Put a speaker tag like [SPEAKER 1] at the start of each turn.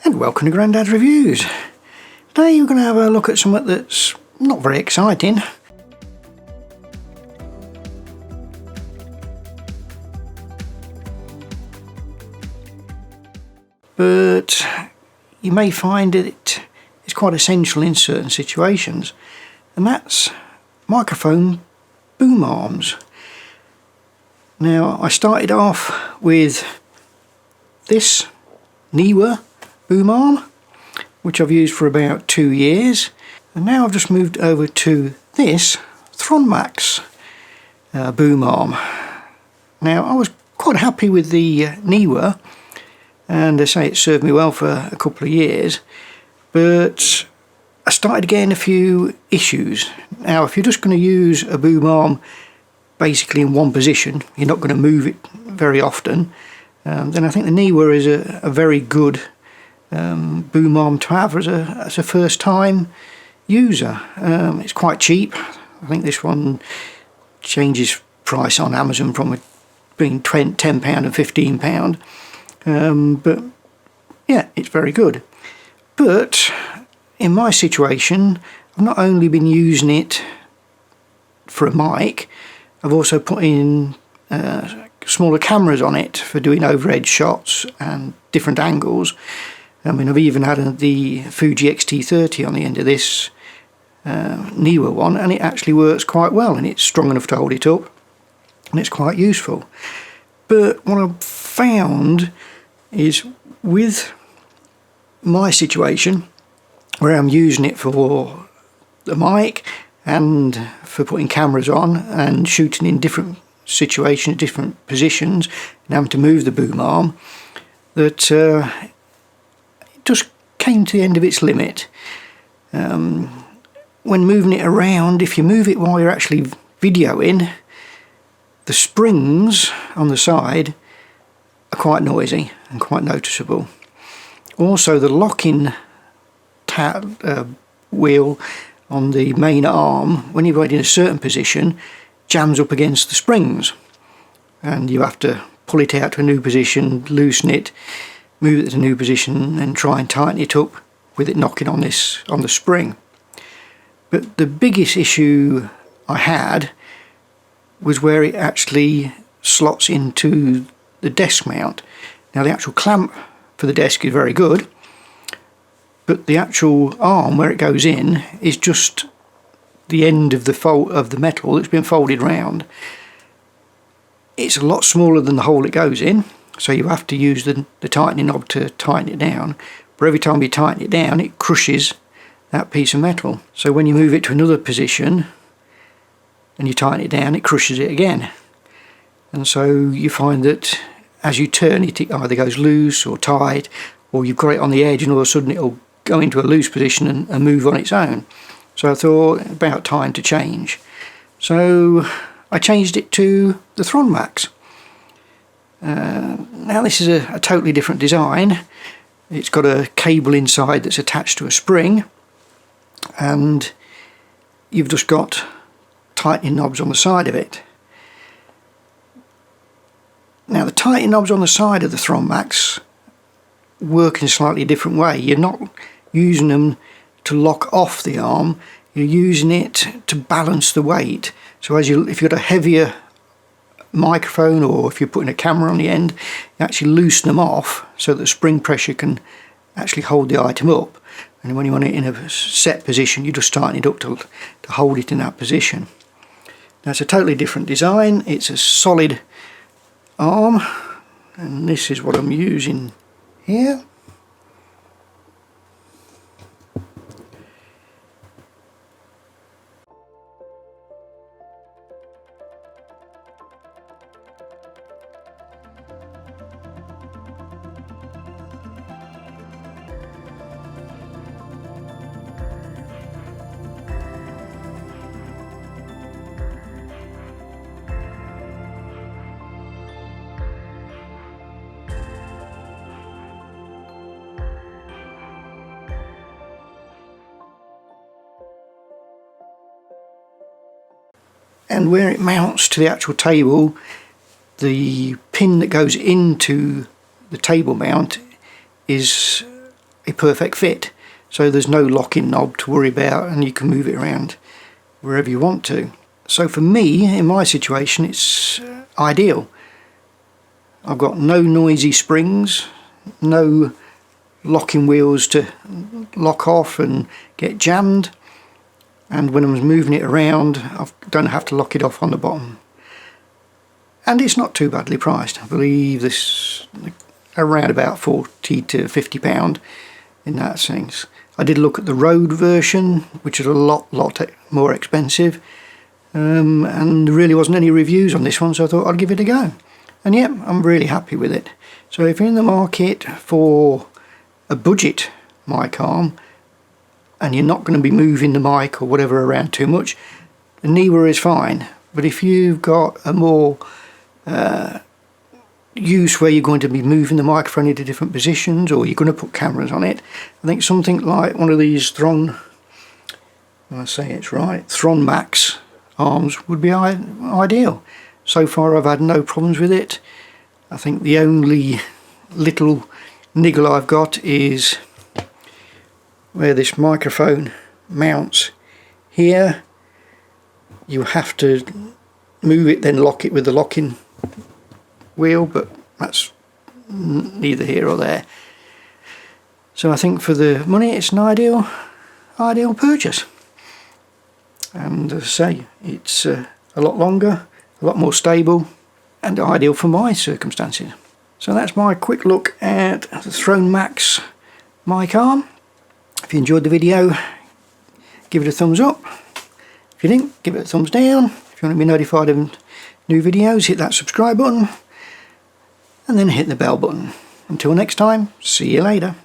[SPEAKER 1] And welcome to Grandad's Reviews. Today we're going to have a look at something that's not very exciting. But you may find it's quite essential in certain situations, and that's microphone boom arms. Now, I started off with this Neewer boom arm, which I've used for about 2 years, and now I've just moved over to this Thronmax boom arm. Now, I was quite happy with the Neewer, and they say it served me well for a couple of years, but I started getting a few issues. Now, if you're just going to use a boom arm basically in one position, you're not going to move it very often, then I think the Neewer is a very good boom arm to have as a first time user. It's quite cheap. I think this one changes price on Amazon from being £10 and £15, but yeah, it's very good. But in my situation, I've not only been using it for a mic, I've also put in smaller cameras on it for doing overhead shots and different angles. I mean, I've even had the Fuji X-T30 on the end of this Neewer one, and it actually works quite well, and it's strong enough to hold it up, and it's quite useful. But what I've found is with my situation, where I'm using it for the mic and for putting cameras on and shooting in different situations, different positions, and having to move the boom arm, that it just came to the end of its limit. When moving it around, if you move it while you're actually videoing, the springs on the side are quite noisy and quite noticeable. Also, the locking wheel on the main arm, when you're in a certain position, jams up against the springs, and you have to pull it out to a new position, loosen it, move it to a new position, and try and tighten it up with it knocking on the spring. But the biggest issue I had was where it actually slots into the desk mount. Now, the actual clamp for the desk is very good, but the actual arm where it goes in is just the end of the metal that's been folded round. It's a lot smaller than the hole it goes in, so you have to use the tightening knob to tighten it down. But every time you tighten it down, it crushes that piece of metal. So when you move it to another position and you tighten it down, it crushes it again. And so you find that as you turn it, it either goes loose or tight, or you've got it on the edge and all of a sudden it'll go into a loose position and move on its own. So I thought, about time to change. So I changed it to the Thronmax. Now, this is a totally different design. It's got a cable inside that's attached to a spring, and you've just got tightening knobs on the side of it. Now, the tightening knobs on the side of the Thronmax work in a slightly different way. You're not using them to lock off the arm, you're using it to balance the weight. So if you've got a heavier microphone, or if you're putting a camera on the end, you actually loosen them off so that the spring pressure can actually hold the item up, and when you want it in a set position, you just tighten it up to hold it in that position. Now, it's a totally different design. It's a solid arm, and this is what I'm using here. And where it mounts to the actual table, the pin that goes into the table mount is a perfect fit, so there's no locking knob to worry about, and you can move it around wherever you want to. So for me, in my situation, it's ideal. I've got no noisy springs, no locking wheels to lock off and get jammed, and when I'm moving it around I don't have to lock it off on the bottom. And it's not too badly priced. I believe this around about £40 to £50 in that sense. I did look at the road version, which is a lot more expensive, and there really wasn't any reviews on this one, so I thought I'd give it a go. And yeah, I'm really happy with it. So if you're in the market for a budget mic arm and you're not going to be moving the mic or whatever around too much, the Neewer is fine. But if you've got a more use where you're going to be moving the microphone into different positions, or you're going to put cameras on it, I think something like one of these Thronmax arms would be ideal. So far I've had no problems with it. I think the only little niggle I've got is where this microphone mounts here. You have to move it, then lock it with the locking wheel, but that's neither here or there. So I think for the money it's an ideal purchase. And as I say, it's a lot longer, a lot more stable, and ideal for my circumstances. So that's my quick look at the Thronmax mic arm. If you enjoyed the video, give it a thumbs up. If you didn't, give it a thumbs down. If you want to be notified of new videos, hit that subscribe button and then hit the bell button. Until next time, see you later.